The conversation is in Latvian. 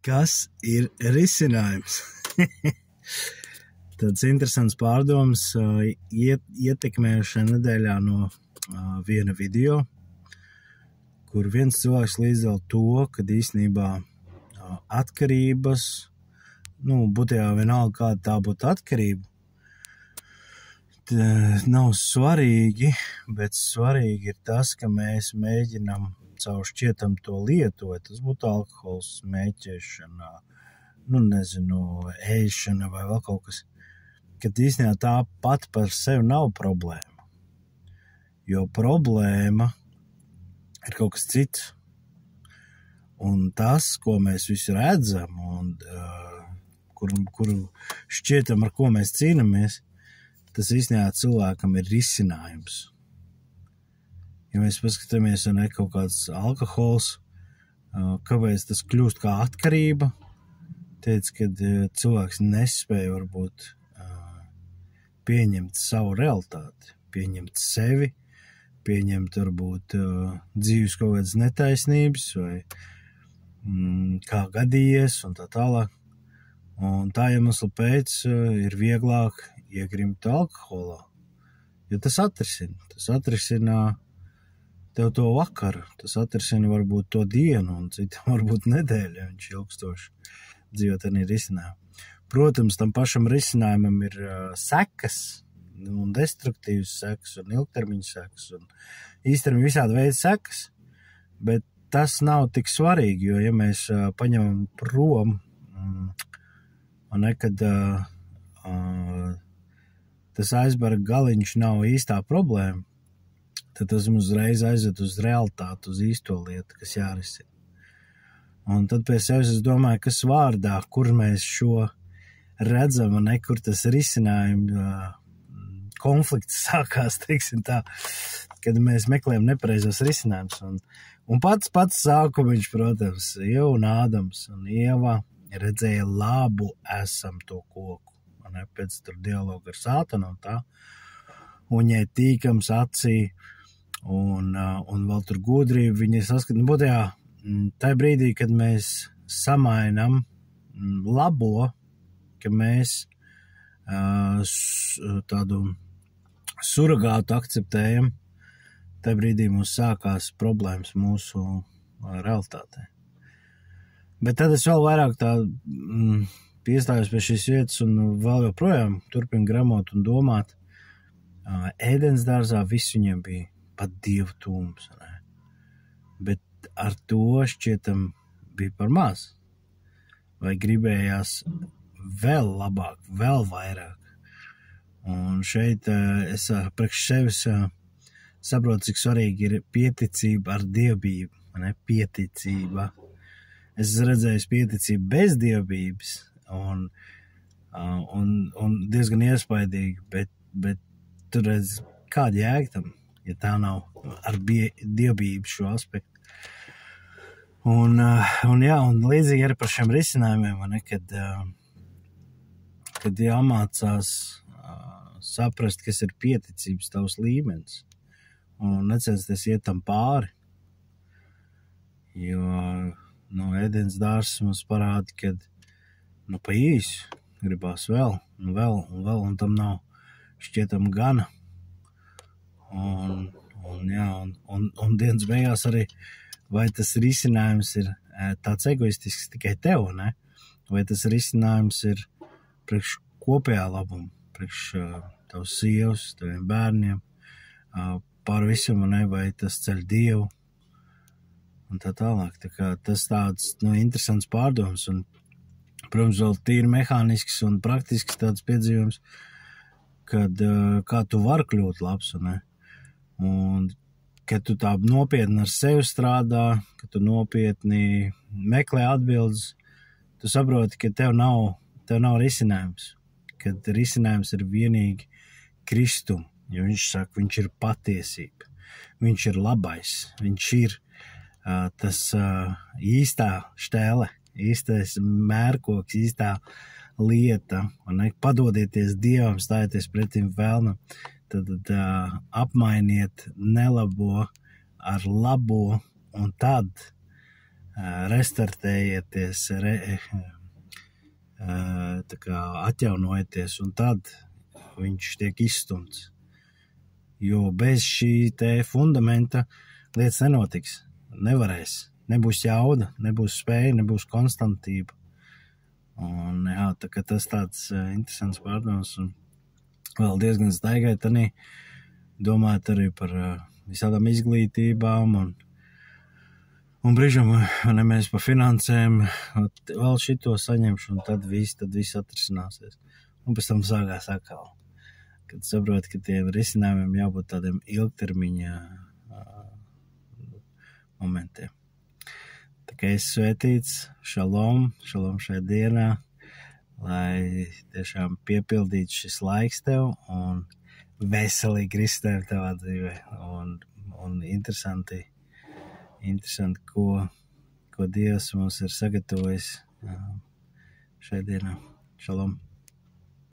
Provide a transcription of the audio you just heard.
Kas ir risinājums? Tāds interesants pārdoms ietekmējušajā nedēļā no viena video, kur viens cilvēks līdzdala to, kad īstenībā atkarības, būtībā vienalga kāda tā būtu atkarība, nav svarīgi, bet svarīgi ir tas, ka mēs mēģinam caur šķietam to lietot. Tas būtu alkohols, smēķēšana, ēšana vai vēl kaut kas. Kad īstenībā tā pat par sevi nav problēma. Jo problēma ir kaut kas cits. Un tas, ko mēs visi redzam, un kuru šķietam, ar ko mēs cīnamies, tas īstenībā cilvēkam ir risinājums. Ja mēs paskatāmies, kaut kāds alkohols, kāpēc tas kļūst kā atkarība, teica, kad cilvēks nespēja varbūt pieņemt savu realitāti, pieņemt sevi, pieņemt varbūt dzīves kaut kādas netaisnības vai kā gadījies un tā tālāk. Un tā iemesla pēc ir vieglāk iegrimt alkoholā, jo tas atrisina tev to vakaru, tas atrisina varbūt to dienu un citam varbūt nedēļu, ja viņš ilgstoši dzīvot arī risinājumu. Protams, tam pašam risinājumam ir sekas, un destruktīvas sekas, un ilgtermiņa sekas, un īstermiņa visādi veidi sekas, bet tas nav tik svarīgi, jo ja mēs paņemam prom, kad tas aizberga galiņš nav īstā problēma, tad tas mums uzreiz aiziet uz realitāti, uz īsto lietu, kas jārisina. Un tad pie sevis es domāju, kas vārdā, kur mēs šo redzam, kur tas risinājuma konflikts sākās, teiksim tā, kad mēs meklējam nepareizos risinājumus. Un pats sākumiņš, protams, Ieva un Ādams un Ieva redzēja labu esam to koku. Pēc tur dialogu ar Sātanu un tā. Un viņai tīkams acī un vēl tur gudrība. Viņa saskata, būtībā tajā brīdī, kad mēs samainam labo, ka mēs tādu suragātu akceptējam, tajā brīdī mums sākās problēmas mūsu realitātē. Bet tad es vēl vairāk tā piestājos pie šīs vietas un vēl joprojām turpinu gramot un domāt. Ēdens dārzā viss viņiem bija pat Dievu tūms, bet ar to šķietam bija par maz. Vai gribējās vēl labāk, vēl vairāk. Un šeit es priekš sevis saprotu, cik svarīgi ir pieticība ar dievbību, pieticība. Es redzēju pieticību bez dievbības un diezgan iespaidīgi, bet tur redz, kāda jēga tam, ja tā nav ar dievbību šo aspektu. Un līdzīgi arī par šiem risinājumiem, kad jāmācās saprast, kas ir pieticības tavs līmenis un necensties iet tam pāri. Jo ēdienas dārzs mums parāda, kad pa īsu gribās vēl, un tam nav šķietam gana. Un dienas beigās arī, vai tas risinājums ir tāds egoistisks tikai tev, vai tas risinājums ir priekš kopējā labuma, priekš tavs sievas, taviem bērniem, pār visam, vai tas ceļ Dievu, un tā tālāk. Tā kā tas tāds, interesants pārdoms, un, protams, vēl tīri mehānisks un praktisks tāds piedzīvojums, kad kā tu vari kļūt labs, un kad tu tā nopietni ar sevi strādā, kad tu nopietni meklē atbildes, tu saproti, ka tev nav risinājums, kad risinājums ir vienīgi Kristum, jo viņš saka, viņš ir patiesība, viņš ir labais, viņš ir tas īstā štēle, īstais mērkoks, īstā lieta, padodieties Dievam, stājieties pretim vēlnam, tad apmainiet nelabo ar labo, un tad restartējieties, tā kā atjaunojieties, un tad viņš tiek izstumts. Jo bez šī te fundamenta lietas nenotiks, nevarēs, nebūs jauda, nebūs spēja, nebūs konstantība. Un jā, tā kā tas tāds interesants pārdoms, un vēl diezgan staigai tanī domāt arī par visādām izglītībām, un brīžam, ne mēs pa finansēm, vēl šito saņemšu, un tad viss atrisināsies. Un pēc tam sākās atkal, kad saprot, ka tiem risinājumiem jābūt tādiem ilgtermiņa momentiem. Tā kā es svētīts, šalom šai dienā, lai tiešām piepildītu šis laiks tev un veselīgi risinājumu tavā dzīvē. Un interesanti, ko Dievs mums ir sagatavojis šai dienā. Šalom.